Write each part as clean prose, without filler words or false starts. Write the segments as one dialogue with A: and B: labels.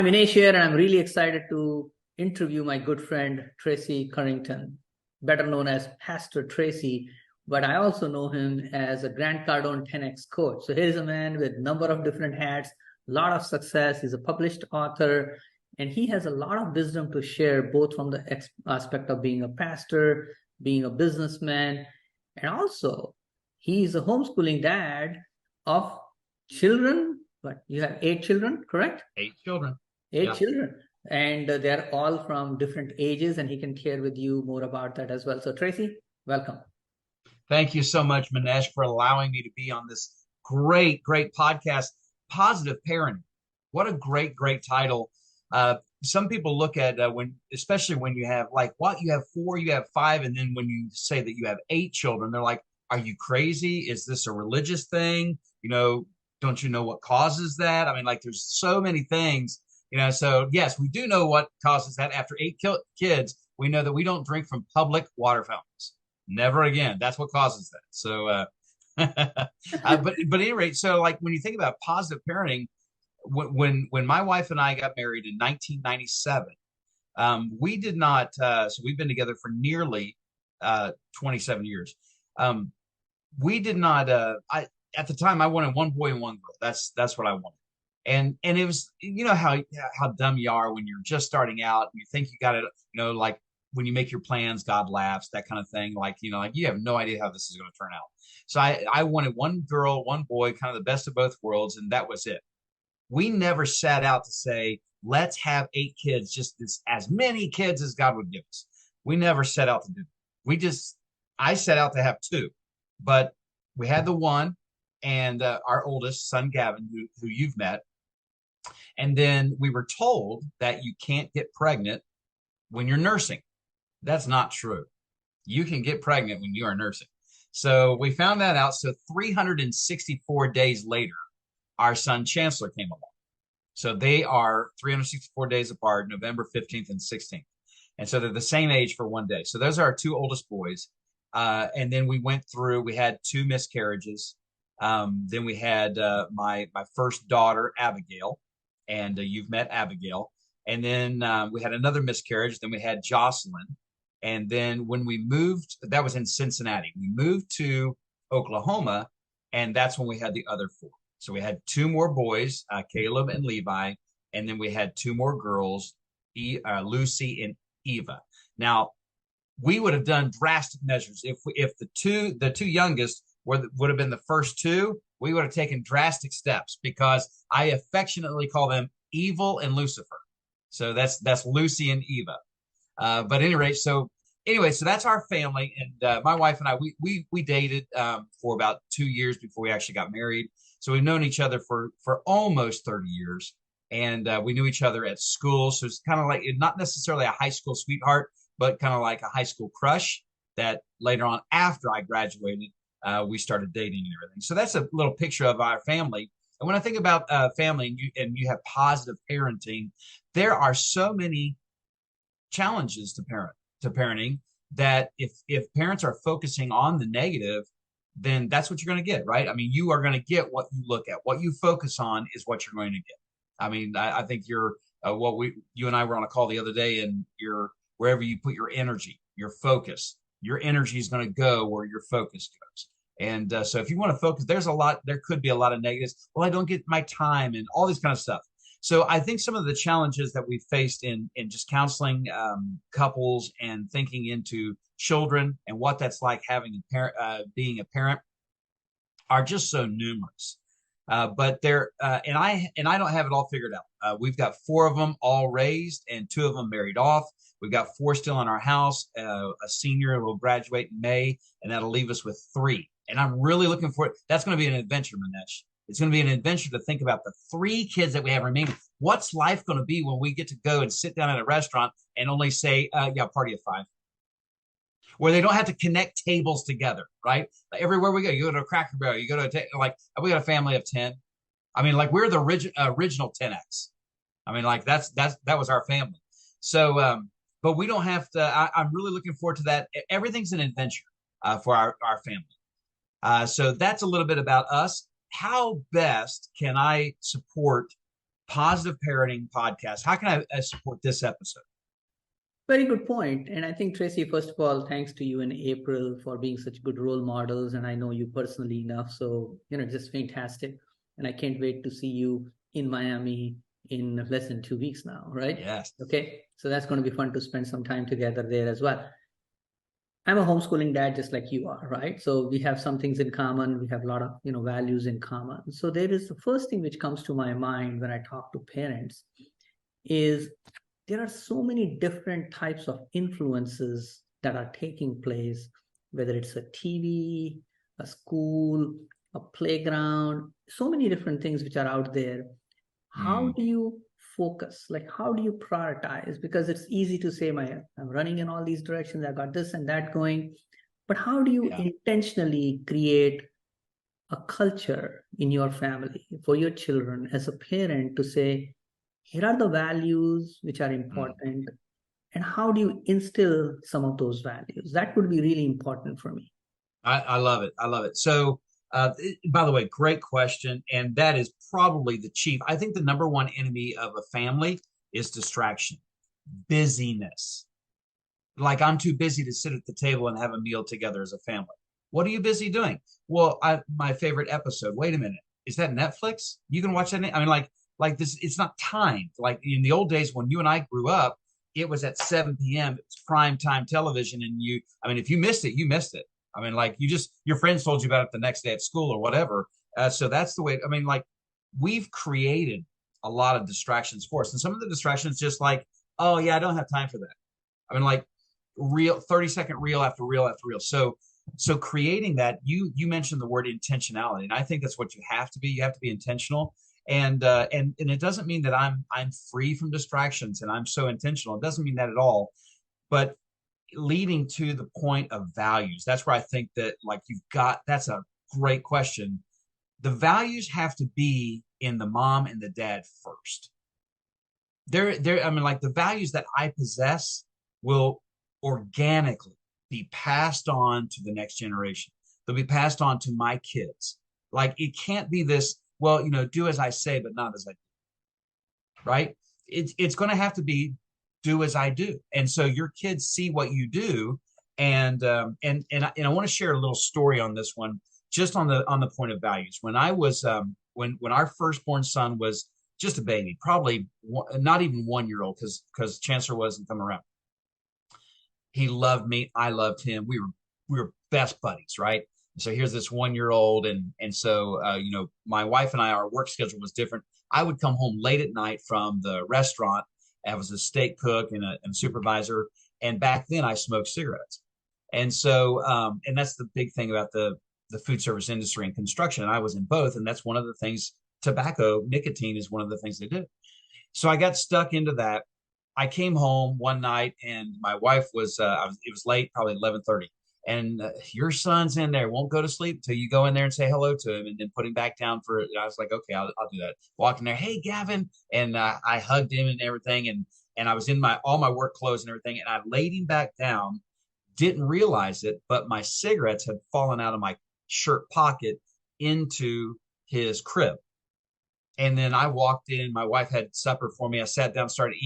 A: Minesh here, and I'm really excited to interview my good friend Tracy Curington, better known as Pastor Tracy, but I also know him as a Grant Cardone 10X coach. So here's a man with a number of different hats, a lot of success. He's a published author, and he has a lot of wisdom to share, both from the aspect of being a pastor, being a businessman, and also he's a homeschooling dad of children. But you have 8 children, correct?
B: 8 children.
A: Eight
B: Yeah.
A: children. And they're all from different ages, and he can share with you more about that as well. So, Tracy, welcome.
B: Thank you so much, Minesh, for allowing me to be on this great podcast, Positive Parenting. What a great title. Some people look at especially when you have you have 4, you have 5, and then when you say that you have 8 children, they're like, are you crazy? Is this a religious thing? Don't you know what causes that? I mean, there's so many things. So yes, we do know what causes that. After 8 kids, we know that we don't drink from public water fountains. Never again. That's what causes that. So, but at any rate, so when you think about positive parenting, when my wife and I got married in 1997, we did not. So we've been together for nearly 27 years. We did not. At the time, I wanted one boy and one girl. That's what I wanted. And it was, how dumb you are when you're just starting out and you think you got it, when you make your plans, God laughs, that kind of thing. You have no idea how this is going to turn out. So I wanted one girl, one boy, kind of the best of both worlds. And that was it. We never set out to say, let's have 8 kids, just as many kids as God would give us. We never set out to do it. I set out to have 2, but we had the one and our oldest son, Gavin, who you've met. And then we were told that you can't get pregnant when you're nursing. That's not true. You can get pregnant when you are nursing. So we found that out. So 364 days later, our son Chancellor came along. So they are 364 days apart, November 15th and 16th. And so they're the same age for one day. So those are our 2 oldest boys. And then we had 2 miscarriages. Then we had my first daughter, Abigail, and you've met Abigail. And then we had another miscarriage. Then we had Jocelyn. And then when we moved, that was in Cincinnati. We moved to Oklahoma, and that's when we had the other 4. So we had 2 more boys, Caleb and Levi, and then we had 2 more girls, Lucy and Eva. Now, we would have done drastic measures if the two youngest would have been the first 2. We would have taken drastic steps, because I affectionately call them Evil and Lucifer. So that's Lucy and Eva. But at any rate, so that's our family. And my wife and I, we dated for about 2 years before we actually got married. So we've known each other for almost 30 years. And we knew each other at school. So it's kind of like, not necessarily a high school sweetheart, but kind of like a high school crush that later on, after I graduated, we started dating and everything. So that's a little picture of our family. And when I think about family and you have positive parenting, there are so many challenges to parenting that if parents are focusing on the negative, then that's what you're going to get, right? I mean, you are going to get what you look at. What you focus on is what you're going to get. I mean, I think you and I were on a call the other day, and wherever you put your energy, your focus, your energy is going to go where your focus goes. And so if you want to focus, there could be a lot of negatives. Well, I don't get my time and all this kind of stuff. So I think some of the challenges that we've faced in just counseling couples and thinking into children and what that's like having being a parent are just so numerous. But they're and I don't have it all figured out. We've got 4 of them all raised and 2 of them married off. We've got 4 still in our house. A senior will graduate in May, and that'll leave us with 3. And I'm really looking for it. That's going to be an adventure, Minesh. It's going to be an adventure to think about the 3 kids that we have remaining. What's life going to be when we get to go and sit down at a restaurant and only say, party of 5? Where they don't have to connect tables together, right? Everywhere we go, you go to a Cracker Barrel, you go to we got a family of 10. I mean, we're the original 10X. I mean, that was our family. So, but we don't have to. I'm really looking forward to that. Everything's an adventure for our family. So that's a little bit about us. How best can I support Positive Parenting Podcast. How can I support this episode?
A: Very good point. And I think, Tracy, first of all, thanks to you and April for being such good role models. And I know you personally enough. So, just fantastic. And I can't wait to see you in Miami in less than 2 weeks now, right?
B: Yes.
A: Okay. So that's going to be fun to spend some time together there as well. I'm a homeschooling dad, just like you are, right? So we have some things in common. We have a lot of, values in common. So there is the first thing which comes to my mind when I talk to parents is there are so many different types of influences that are taking place, whether it's a TV, a school, a playground, so many different things which are out there. How do you focus? Like, how do you prioritize? Because it's easy to say, I'm running in all these directions, I got this and that going. But how do you intentionally create a culture in your family for your children as a parent to say, here are the values which are important, and how do you instill some of those values? That would be really important for me.
B: I love it. I love it. So, by the way, great question. And that is probably the chief. I think the number one enemy of a family is distraction, busyness. Like, I'm too busy to sit at the table and have a meal together as a family. What are you busy doing? Well, my favorite episode. Wait a minute. Is that Netflix? You can watch that. I mean, like this, it's not timed. Like in the old days when you and I grew up, it was at 7 p.m. It's prime time television. And if you missed it, you missed it. I mean, like your friends told you about it the next day at school or whatever. So that's the way, like we've created a lot of distractions for us. And some of the distractions just like, oh yeah, I don't have time for that. I mean, like 30-second reel after reel after reel. So creating that, you mentioned the word intentionality. And I think that's what you have to be. You have to be intentional. And it doesn't mean that I'm free from distractions and I'm so intentional. It doesn't mean that at all. But leading to the point of values, that's where I think that that's a great question. The values have to be in the mom and the dad first. The values that I possess will organically be passed on to the next generation. They'll be passed on to my kids. Like, it can't be this, well, do as I say, but not as I do. Right? It's going to have to be do as I do. And so your kids see what you do. And I want to share a little story on this one, just on the point of values. When I was, when our firstborn son was just a baby, probably not even 1 year old, because Chancellor wasn't coming around. He loved me. I loved him. We were best buddies, right? So here's this 1 year old, and so my wife and I, our work schedule was different. I would come home late at night from the restaurant. I was a steak cook and a supervisor, and back then I smoked cigarettes, and so and that's the big thing about the food service industry and construction. And I was in both, and that's one of the things. Tobacco, nicotine is one of the things they do. So I got stuck into that. I came home one night and my wife was, it was late, probably 11:30. And your son's in there, won't go to sleep until you go in there and say hello to him and then put him back down for, I was like, okay, I'll do that. Walk in there, hey, Gavin. And I hugged him and everything. And I was in all my work clothes and everything. And I laid him back down, didn't realize it, but my cigarettes had fallen out of my shirt pocket into his crib. And then I walked in, my wife had supper for me. I sat down, started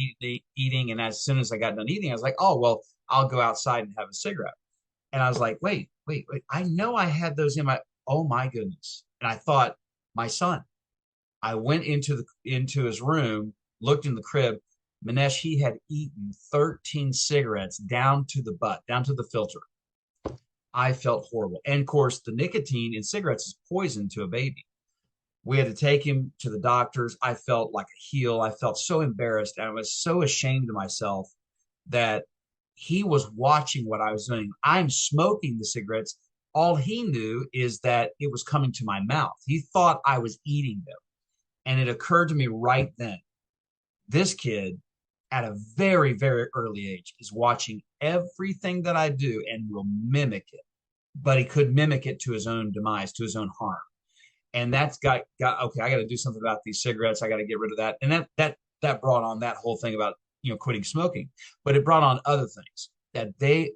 B: eating. And as soon as I got done eating, I was like, oh, well, I'll go outside and have a cigarette. And I was like, wait, I know I had those in oh my goodness. And I thought, my son. I went into his room, looked in the crib. Minesh, he had eaten 13 cigarettes down to the butt, down to the filter. I felt horrible. And of course, the nicotine in cigarettes is poison to a baby. We had to take him to the doctors. I felt like a heel. I felt so embarrassed. And I was so ashamed of myself that he was watching what I was doing. I'm smoking the cigarettes. All he knew is that it was coming to my mouth. He thought I was eating them. And it occurred to me right then, this kid at a very, very early age is watching everything that I do and will mimic it. But he could mimic it to his own demise, to his own harm. And that's got okay, I got to do something about these cigarettes. I got to get rid of that. And that brought on that whole thing about, quitting smoking. But it brought on other things that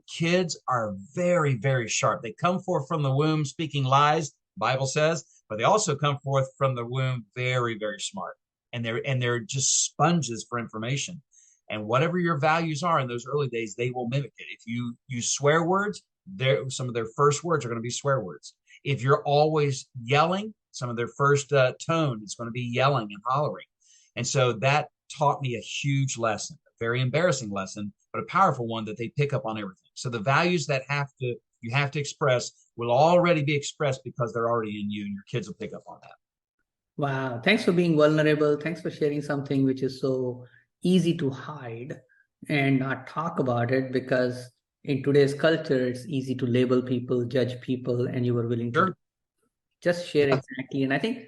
B: kids are very, very sharp. They come forth from the womb speaking lies, Bible says, but they also come forth from the womb very, very smart. and they're just sponges for information. And whatever your values are in those early days, they will mimic it. If you use swear words, some of their first words are going to be swear words. If you're always yelling, some of their first tone is going to be yelling and hollering. And so that taught me a huge lesson, a very embarrassing lesson, but a powerful one that they pick up on everything. So the values that you have to express will already be expressed because they're already in you, and your kids will pick up on that.
A: Wow. Thanks for being vulnerable. Thanks for sharing something which is so easy to hide and not talk about it, because in today's culture, it's easy to label people, judge people, and you were willing to just share exactly. And I think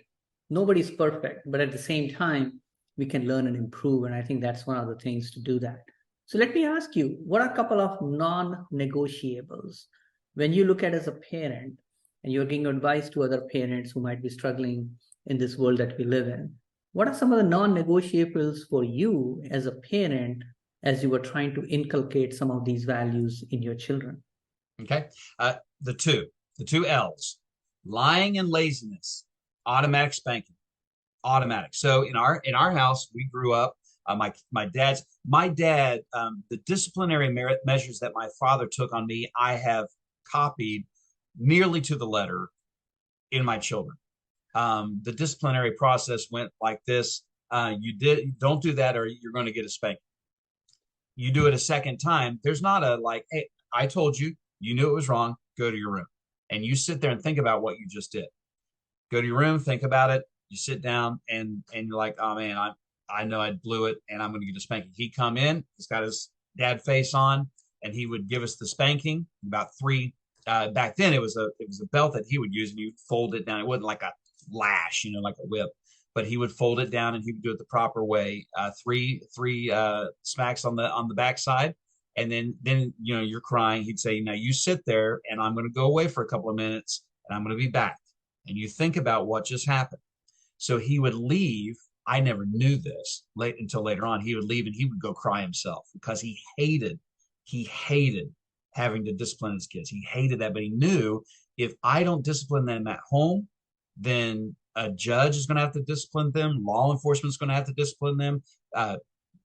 A: nobody's perfect, but at the same time, we can learn and improve. And I think that's one of the things to do that. So let me ask you, what are a couple of non-negotiables when you look at as a parent and you're giving advice to other parents who might be struggling in this world that we live in? What are some of the non-negotiables for you as a parent as you were trying to inculcate some of these values in your children?
B: Okay. The two L's, lying and laziness, automatic spanking, automatic. So in our house, we grew up, my dad, the disciplinary measures that my father took on me, I have copied nearly to the letter in my children. The disciplinary process went like this. Don't do that or you're going to get a spanking. You do it a second time. There's not a like, hey, I told you, you knew it was wrong, go to your room. And you sit there and think about what you just did. Go to your room, think about it. You sit down and you're like, oh man, I know I blew it and I'm going to get a spanking. He'd come in, he's got his dad face on, and he would give us the spanking. About three, back then it was a belt that he would use, and you fold it down. It wasn't like a lash, like a whip, but he would fold it down and he would do it the proper way. Three smacks on the backside, and then you're crying. He'd say, now you sit there and I'm going to go away for a couple of minutes and I'm going to be back. And you think about what just happened. So he would leave. I never knew this until later on. He would leave and he would go cry himself because he hated having to discipline his kids. He hated that, but he knew if I don't discipline them at home, then a judge is going to have to discipline them. Law enforcement is going to have to discipline them.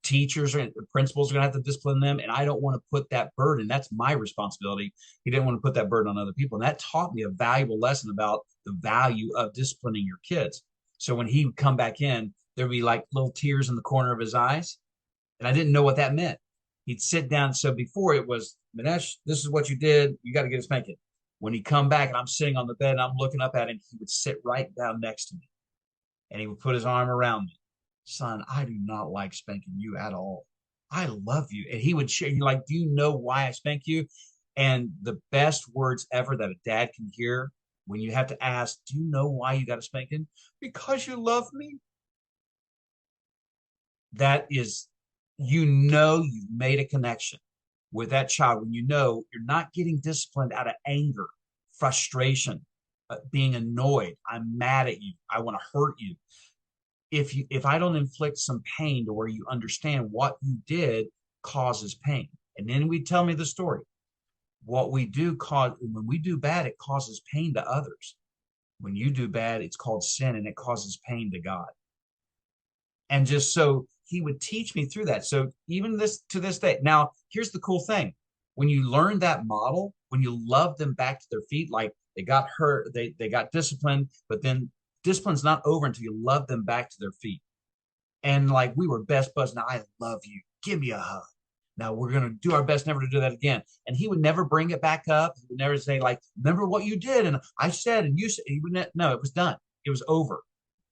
B: Teachers or principals are going to have to discipline them. And I don't want to put that burden. That's my responsibility. He didn't want to put that burden on other people. And that taught me a valuable lesson about the value of disciplining your kids. So when he would come back in, there'd be like little tears in the corner of his eyes. And I didn't know what that meant. He'd sit down. So before it was, Minesh, this is what you did. You got to get a spanking. When he'd come back and I'm sitting on the bed and I'm looking up at him, he would sit right down next to me and he would put his arm around me. Son, I do not like spanking you at all. I love you. And he would share, you're like, do you know why I spank you? And the best words ever that a dad can hear when you have to ask, do you know why you got a spanking? Because you love me. That is, you've made a connection with that child when you know you're not getting disciplined out of anger, frustration, being annoyed. I'm mad at you. I want to hurt you. If I don't inflict some pain to where you understand what you did causes pain, and then we tell me the story. What we do when we do bad, it causes pain to others. When you do bad, it's called sin, and it causes pain to God. And just so he would teach me through that. So even to this day. Now, here's the cool thing. When you learn that model, when you love them back to their feet, like they got hurt, they got disciplined, but then discipline's not over until you love them back to their feet. And like we were best buds. Now I love you. Give me a hug. Now we're going to do our best never to do that again. And he would never bring it back up. He would never say like, remember what you did. And I said, and you said, no, it was done. It was over.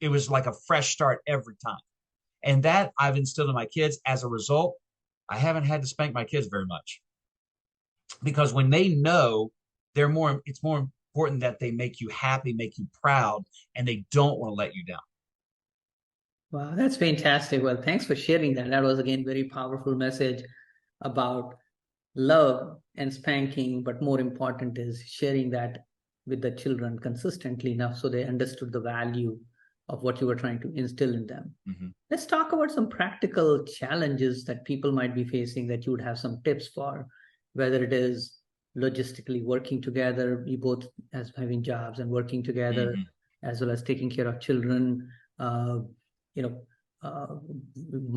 B: It was like a fresh start every time. And that I've instilled in my kids. As a result, I haven't had to spank my kids very much because when they know it's more important that they make you happy, make you proud, and they don't want to let you down.
A: Wow, that's fantastic. Well, thanks for sharing that. That was, again, very powerful message about love and spanking, but more important is sharing that with the children consistently enough so they understood the value of what you were trying to instill in them. Mm-hmm. Let's talk about some practical challenges that people might be facing that you would have some tips for, whether it is logistically working together, you both as having jobs and working together, mm-hmm. as well as taking care of children, uh,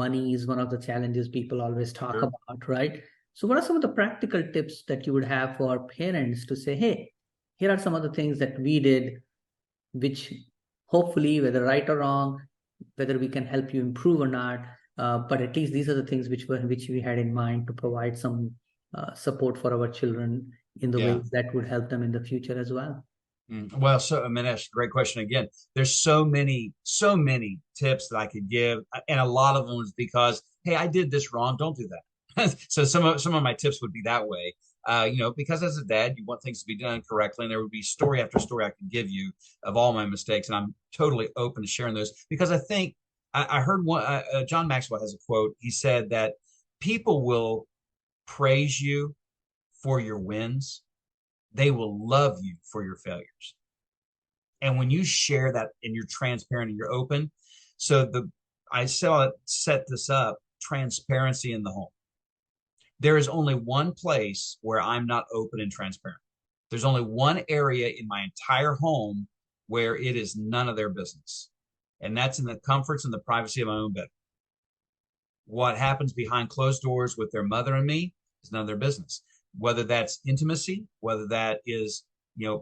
A: money is one of the challenges people always talk
B: Sure.
A: about, right? So what are some of the practical tips that you would have for parents to say, hey, here are some of the things that we did, which hopefully, whether right or wrong, whether we can help you improve or not, but at least these are the things which we had in mind to provide some support for our children in the
B: Yeah.
A: ways that would help them in the future as well.
B: Well, so Minesh, great question again. There's so many tips that I could give, and a lot of them is because, hey, I did this wrong. Don't do that. So some of my tips would be that way. Because as a dad, you want things to be done correctly, and there would be story after story I could give you of all my mistakes, and I'm totally open to sharing those because I think I heard one. John Maxwell has a quote. He said that people will praise you for your wins, they will love you for your failures. And when you share that and you're transparent and you're open, so I saw it set this up, transparency in the home. There is only one place where I'm not open and transparent. There's only one area in my entire home where it is none of their business. And that's in the comforts and the privacy of my own bed. What happens behind closed doors with their mother and me is none of their business. Whether that's intimacy, whether that is,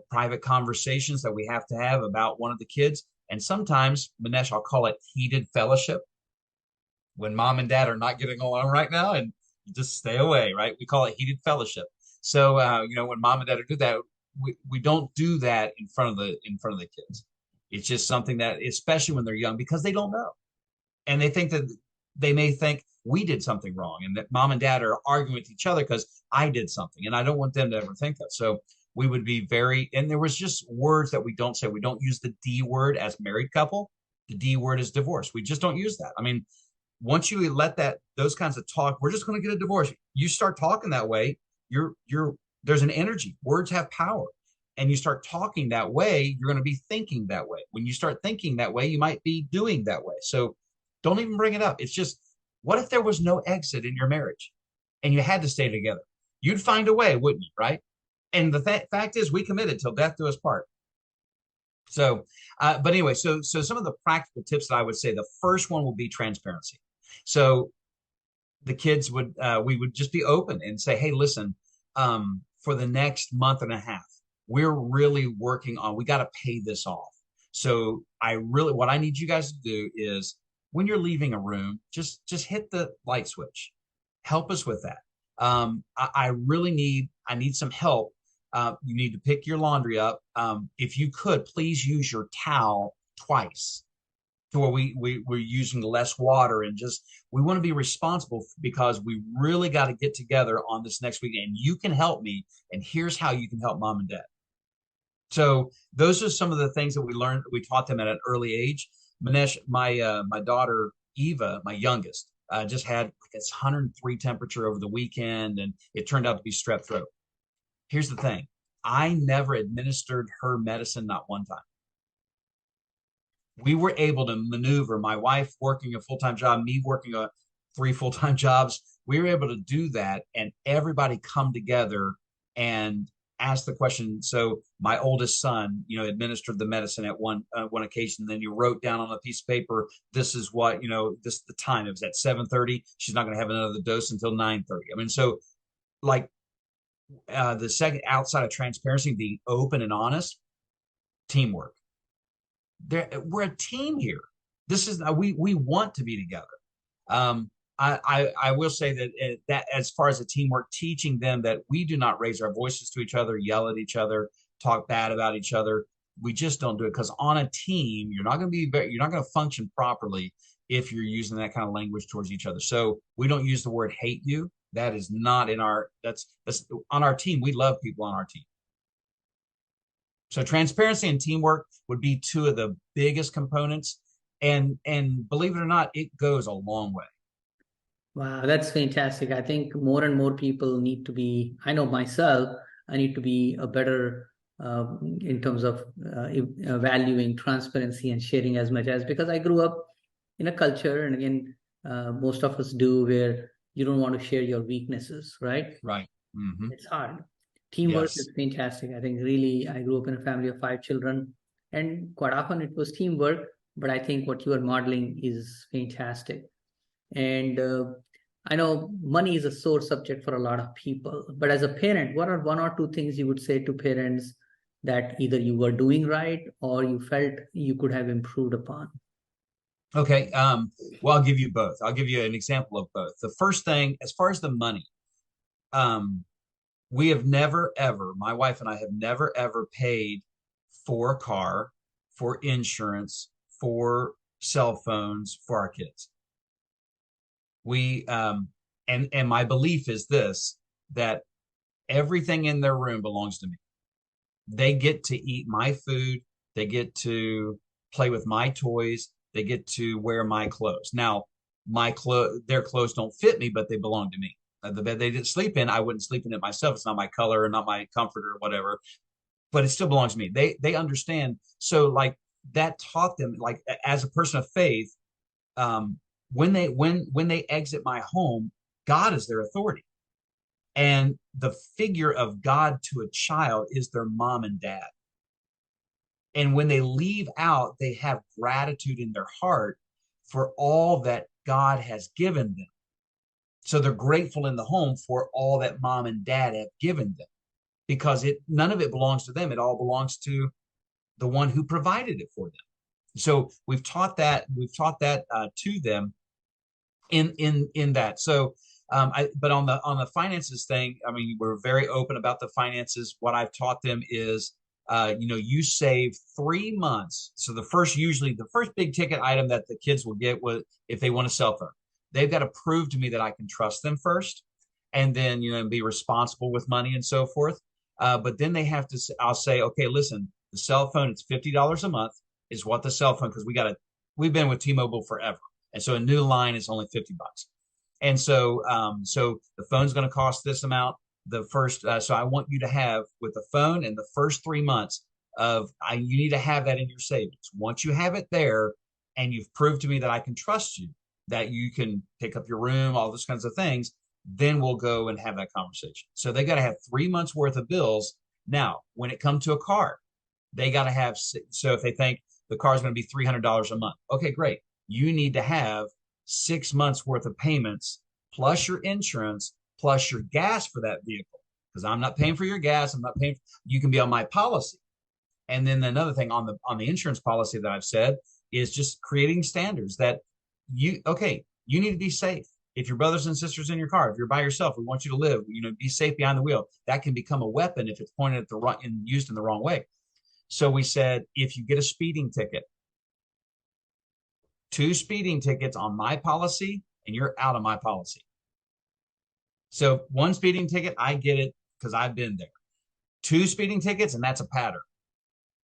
B: private conversations that we have to have about one of the kids. And sometimes, Minesh, I'll call it heated fellowship when mom and dad are not getting along right now and just stay away, right? We call it heated fellowship. So, when mom and dad do that, we don't do that in front of the kids. It's just something that, especially when they're young, because they don't know. And they may think we did something wrong and that mom and dad are arguing with each other because I did something. And I don't want them to ever think that. So we would be and there was just words that we don't say. We don't use the D word as married couple. The D word is divorce. We just don't use that. I mean, once you let those kinds of talk, we're just going to get a divorce. You start talking that way, there's an energy. Words have power. And you start talking that way, you're going to be thinking that way. When you start thinking that way, you might be doing that way. So don't even bring it up. It's just, what if there was no exit in your marriage and you had to stay together? You'd find a way, wouldn't you? Right. And the fact is, we committed till death do us part. So, but anyway, so some of the practical tips that I would say, the first one will be transparency. So the kids we would just be open and say, hey, listen, for the next month and a half, we're really working on, we got to pay this off. So what I need you guys to do is when you're leaving a room, just hit the light switch. Help us with that. I need some help. You need to pick your laundry up. If you could, please use your towel twice to where we're using less water and we want to be responsible because we really got to get together on this next week and you can help me. And here's how you can help mom and dad. So those are some of the things that we taught them at an early age. Minesh, my daughter, Eva, my youngest, just had it's 103 temperature over the weekend and it turned out to be strep throat. Here's the thing. I never administered her medicine, not one time. We were able to maneuver, my wife working a full-time job, me working 3 full-time jobs. We were able to do that and everybody come together and ask the question. So my oldest son, administered the medicine at one occasion. Then you wrote down on a piece of paper, this is what, this the time. It was at 7:30. She's not going to have another dose until 9:30. I mean, so like the second, outside of transparency, being open and honest, teamwork. We're a team here. This is we want to be together. I will say that as far as the teamwork, teaching them that we do not raise our voices to each other, yell at each other, talk bad about each other. We just don't do it because on a team, you're not going to function properly if you're using that kind of language towards each other. So we don't use the word hate you. That is not that's on our team. We love people on our team. So transparency and teamwork would be two of the biggest components. And believe it or not, it goes a long way.
A: Wow, that's fantastic. I think more and more people need to be, I know myself, I need to be a better in terms of valuing transparency and sharing as much as, because I grew up in a culture, and again, most of us do, where you don't want to share your weaknesses, right?
B: Right. Mm-hmm.
A: It's hard. Teamwork
B: Yes.
A: is fantastic. I think really, I grew up in a family of 5 children, and quite often it was teamwork. but I think what you are modeling is fantastic. And I know money is a sore subject for a lot of people, but as a parent, what are one or two things you would say to parents that either you were doing right or you felt you could have improved upon?
B: Okay. Well, I'll give you both. I'll give you an example of both. The first thing, as far as the money, um, we have never, ever, my wife and I have never, ever paid for a car, for insurance, for cell phones for our kids. We, and my belief is this, that everything in their room belongs to me. They get to eat my food. They get to play with my toys. They get to wear my clothes. Now, their clothes don't fit me, but they belong to me. The bed they didn't sleep in, I wouldn't sleep in it myself. It's not my color or not my comforter or whatever, but it still belongs to me. They understand. So like that taught them, like as a person of faith, when they exit my home, God is their authority. And the figure of God to a child is their mom and dad. And when they leave out, they have gratitude in their heart for all that God has given them. So they're grateful in the home for all that mom and dad have given them, because none of it belongs to them. It all belongs to the one who provided it for them. So we've taught that to them in that. So but on the finances thing, I mean, we're very open about the finances. What I've taught them is, you save 3 months. So the first big ticket item that the kids will get was if they want a cell phone. They've got to prove to me that I can trust them first, and then, be responsible with money and so forth. But then I'll say, okay, listen, the cell phone, it's $50 a month is what the cell phone, because we've been with T-Mobile forever. And so a new line is only $50. And so the phone's going to cost this amount. So I want you to have, with the phone, in the first 3 months you need to have that in your savings. Once you have it there and you've proved to me that I can trust you, that you can pick up your room, all those kinds of things, then we'll go and have that conversation. So they got to have 3 months worth of bills. Now, when it comes to a car, they got to have, so if they think the car is going to be $300 a month, okay, great. You need to have 6 months worth of payments, plus your insurance, plus your gas for that vehicle. Because I'm not paying for your gas. I'm not paying. You can be on my policy. And then another thing on the insurance policy that I've said is just creating standards that you need to be safe. If your brothers and sisters in your car, if you're by yourself, we want you to live, be safe behind the wheel. That can become a weapon if it's pointed at the wrong and used in the wrong way. So we said, if you get a speeding ticket, 2 speeding tickets on my policy, and you're out of my policy. So 1 speeding ticket, I get it because I've been there. 2 speeding tickets, and that's a pattern.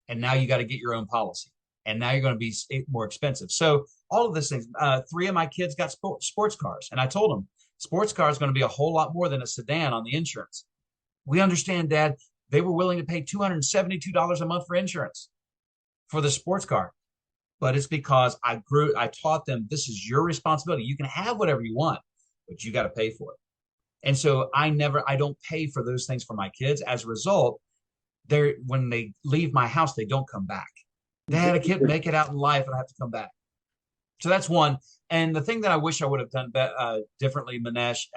B: And now you got to get your own policy. And now you're going to be more expensive. So all of these things, 3 of my kids got sports cars. And I told them, sports car is going to be a whole lot more than a sedan on the insurance. We understand, Dad. They were willing to pay $272 a month for insurance for the sports car. But it's because I taught them, this is your responsibility. You can have whatever you want, but you got to pay for it. And so I don't pay for those things for my kids. As a result, when they leave my house, they don't come back. Dad, I can't make it out in life and I have to come back. So that's one. And the thing that I wish I would have done differently, Minesh,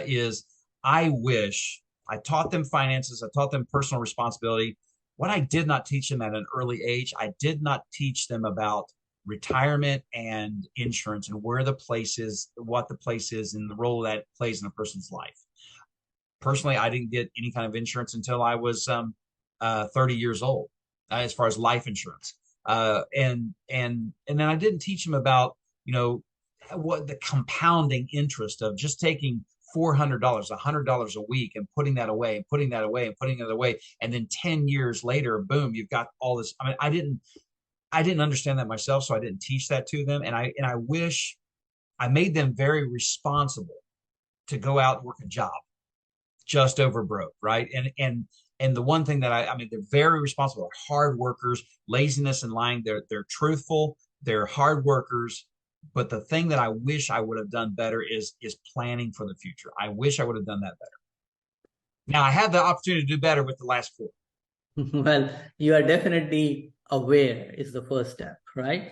B: is I wish I taught them finances. I taught them personal responsibility. What I did not teach them at an early age, I did not teach them about retirement and insurance and what the place is, and the role that plays in a person's life. Personally, I didn't get any kind of insurance until I was 30 years old, as far as life insurance. And then I didn't teach them about, what the compounding interest of just taking $400, $100 a week and putting that away and putting that away and putting it away. And then 10 years later, boom, you've got all this. I mean, I didn't understand that myself, so I didn't teach that to them. And I wish I made them very responsible to go out and work a job just over broke, right? And the one thing that they're very responsible, they're hard workers. Laziness and lying, they're truthful, they're hard workers. But the thing that I wish I would have done better is planning for the future. I wish I would have done that better. Now I have the opportunity to do better with the last 4.
A: Well, you are definitely aware is the first step, right?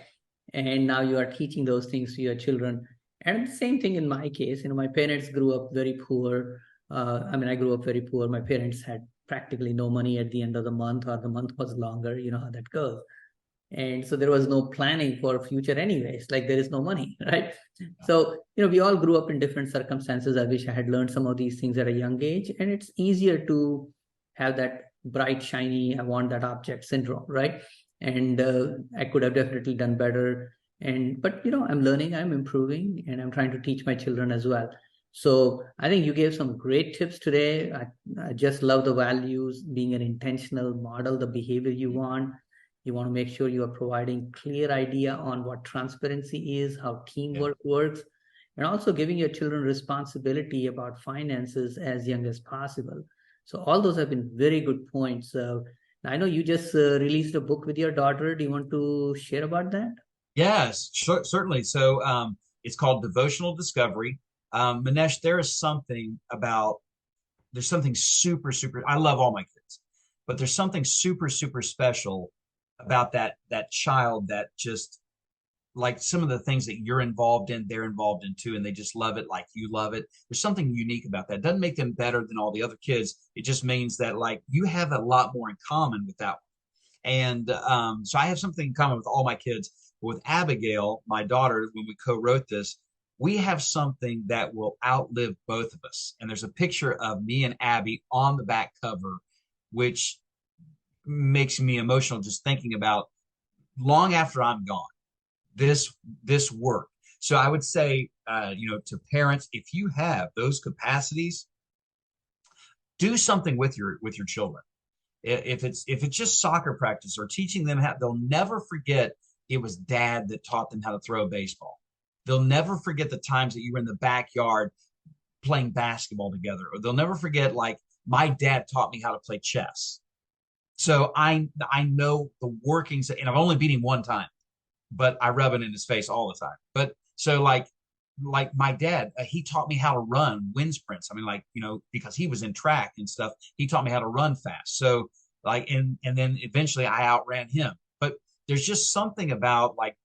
A: And now you are teaching those things to your children. And the same thing in my case, my parents grew up very poor. I grew up very poor. My parents had practically no money at the end of the month, or the month was longer. You know how that goes. And so there was no planning for future anyways, like there is no money, right? So we all grew up in different circumstances. I wish I had learned some of these things at a young age, and it's easier to have that bright shiny I want that object syndrome, right? And I could have definitely done better. But I'm learning, I'm improving, and I'm trying to teach my children as well. So I think you gave some great tips today. I just love the values, being an intentional model, the behavior you want. You want to make sure you are providing clear idea on what transparency is, how teamwork works, and also giving your children responsibility about finances as young as possible. So all those have been very good points. I know you just released a book with your daughter. Do you want to share about that?
B: Yes, certainly. So it's called Devotional Discovery. Minesh, there's something super, super, I love all my kids, but there's something super, super special about that child that just, like, some of the things that you're involved in, they're involved in too, and they just love it like you love it. There's something unique about that. It doesn't make them better than all the other kids. It just means that, like, you have a lot more in common with that one. And so I have something in common with all my kids. But with Abigail, my daughter, when we co-wrote this, we have something that will outlive both of us. And there's a picture of me and Abby on the back cover, which makes me emotional just thinking about, long after I'm gone, this work. So I would say, to parents, if you have those capacities, do something with your children. If it's just soccer practice or teaching them how, they'll never forget it was dad that taught them how to throw a baseball. They'll never forget the times that you were in the backyard playing basketball together, or they'll never forget, like, my dad taught me how to play chess. So I know the workings, and I've only beat him one time, but I rub it in his face all the time. But so, like my dad, he taught me how to run wind sprints. I mean, like, because he was in track and stuff, he taught me how to run fast. So, like, and then eventually I outran him. But there's just something about, like,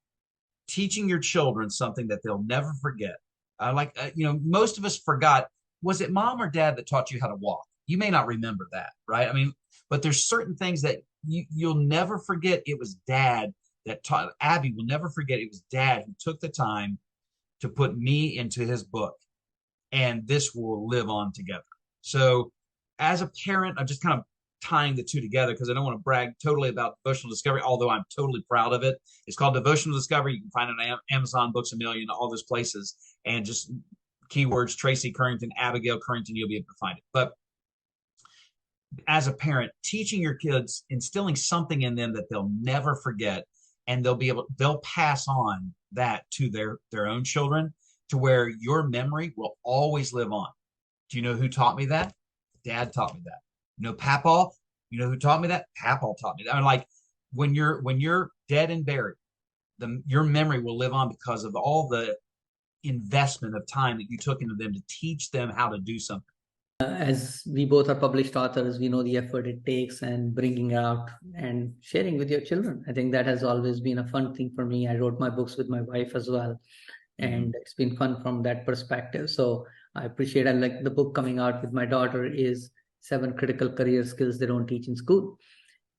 B: teaching your children something that they'll never forget. Most of us forgot, was it mom or dad that taught you how to walk? You may not remember that, right? I mean, but there's certain things that you'll never forget. It was dad that taught. Abby will never forget it was dad who took the time to put me into his book, and this will live on together. So as a parent, I'm just kind of tying the two together because I don't want to brag totally about Devotional Discovery, although I'm totally proud of it. It's called Devotional Discovery. You can find it on Amazon, Books A Million, all those places, and just keywords Tracy Curington, Abigail Curington, you'll be able to find it. But as a parent, teaching your kids, instilling something in them that they'll never forget, and they'll pass on that to their own children, to where your memory will always live on. Do you know who taught me that? Dad taught me that. Papaw, you know who taught me that? Papaw taught me that. I mean, like, when you're dead and buried, your memory will live on because of all the investment of time that you took into them to teach them how to do something.
A: As we both are published authors, we know the effort it takes and bringing out and sharing with your children. I think that has always been a fun thing for me. I wrote my books with my wife as well, and it's been fun from that perspective. So I appreciate, and like the book coming out with my daughter is 7 Critical Career Skills They Don't Teach in School.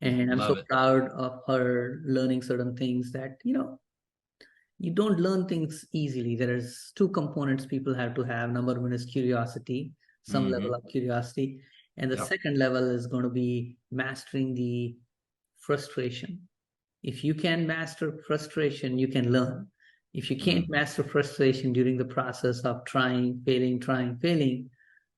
A: And I'm so proud of her learning certain things that, you don't learn things easily. There's 2 components people have to have. Number 1 is curiosity, some level of curiosity. And the second level is going to be mastering the frustration. If you can master frustration, you can learn. If you can't master frustration during the process of trying, failing,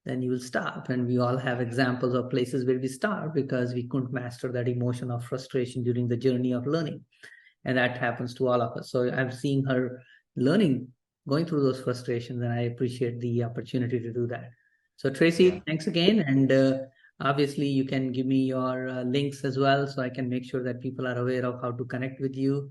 A: then you will stop. And we all have examples of places where we stop because we couldn't master that emotion of frustration during the journey of learning. And that happens to all of us. So I'm seeing her learning, going through those frustrations, and I appreciate the opportunity to do that. So Tracy, thanks again. And obviously you can give me your links as well, so I can make sure that people are aware of how to connect with you,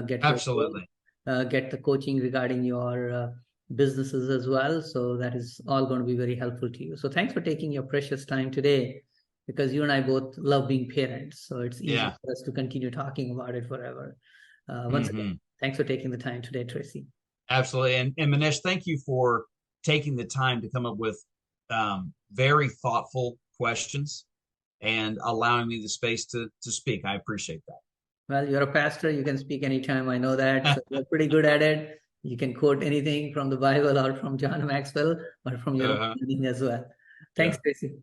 A: get the coaching regarding your businesses as well. So that is all going to be very helpful to you. So thanks for taking your precious time today because you and I both love being parents. So it's easy
B: Yeah.
A: for us to continue talking about it forever. Once
B: Hmm.
A: again, thanks for taking the time today, Tracy.
B: Absolutely. And Minesh, thank you for taking the time to come up with very thoughtful questions and allowing me the space to speak. I appreciate
A: Well, you're a pastor. You can speak anytime. I know that. So you're pretty good at it. You can quote anything from the Bible or from John Maxwell or from your own
B: that.
A: reading as well.
B: Yeah.
A: Thanks, Tracy.